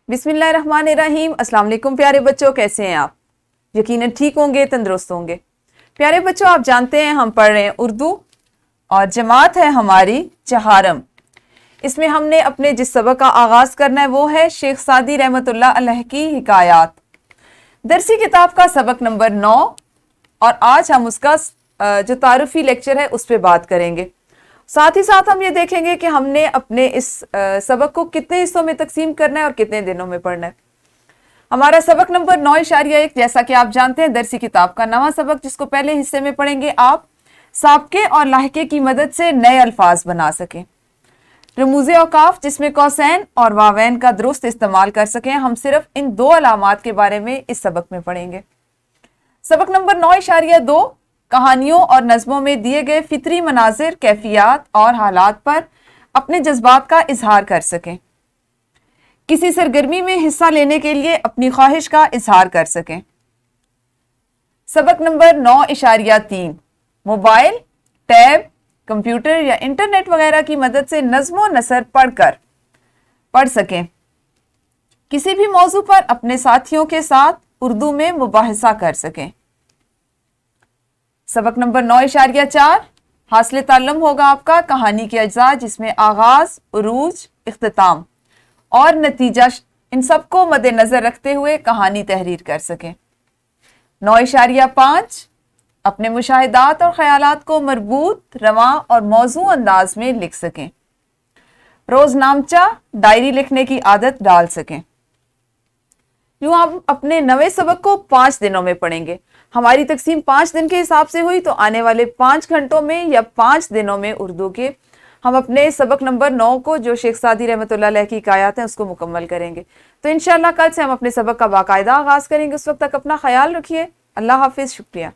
बिस्मिल्लाहिर्रहमानिर्रहीम। अस्सलाम वालेकुम प्यारे बच्चों, कैसे हैं आप? यकीनन ठीक होंगे, तंदुरुस्त होंगे। प्यारे बच्चों, आप जानते हैं हम पढ़ रहे हैं उर्दू और जमात है हमारी चहारम। इसमें हमने अपने जिस सबक का आगाज़ करना है वो है शेख सादी रहमतुल्लाह अलैह की हिकायात, दरसी किताब का सबक नंबर 9। और आज हम उसका जो तारुफी लेक्चर है उस पर बात करेंगे। साथ ही साथ हम ये देखेंगे कि हमने अपने इस सबक को कितने हिस्सों में तकसीम करना है और कितने दिनों में पढ़ना है। हमारा सबक नंबर 9.1, जैसा कि आप जानते हैं, दरसी किताब का नवा सबक, जिसको पहले हिस्से में पढ़ेंगे आप साबके और लाहके की मदद से नए अल्फाज बना सकें, रमूज़े औकाफ जिसमें कौसैन और वावैन का दुरुस्त इस्तेमाल कर सकें। हम सिर्फ इन दो अलामात के बारे में इस सबक में पढ़ेंगे। सबक नंबर 9.2 कहानियों और नज़मों में दिए गए फितरी मनाजिर, कैफियत और हालात पर अपने जज्बात का इजहार कर सकें, किसी सरगर्मी में हिस्सा लेने के लिए अपनी ख्वाहिश का इजहार कर सकें। सबक नंबर 9.3 मोबाइल, टैब, कंप्यूटर या इंटरनेट वगैरह की मदद से नज़्म नसर पढ़ सकें, किसी भी मौजू पर अपने साथियों के साथ उर्दू में मुबाहिसा कर सकें। सबक नंबर 9.4 हासिल ताल्लुम होगा आपका कहानी के अज्जा, जिसमें आगाज, उरूज, इख्तिताम और नतीजा, इन सबको मद्देनजर रखते हुए कहानी तहरीर कर सकें। 9.5 अपने मुशाहिदात और ख्यालात को मरबूत, रवां और मौजू अंदाज में लिख सकें, रोजनामचा, डायरी लिखने की आदत डाल सकें। यूँ हम अपने नवे सबक को 5 दिनों में पढ़ेंगे। हमारी तकसीम 5 दिन के हिसाब से हुई, तो आने वाले 5 घंटों में या 5 दिनों में उर्दू के हम अपने सबक नंबर 9 को, जो शेख सादी रहमतुल्लाह अलैह की हिकायत है, उसको मुकम्मल करेंगे। तो इंशाअल्लाह कल से हम अपने सबक का बाकायदा आगाज़ करेंगे। उस वक्त तक अपना ख्याल रखिए। अल्लाह हाफिज़। शुक्रिया।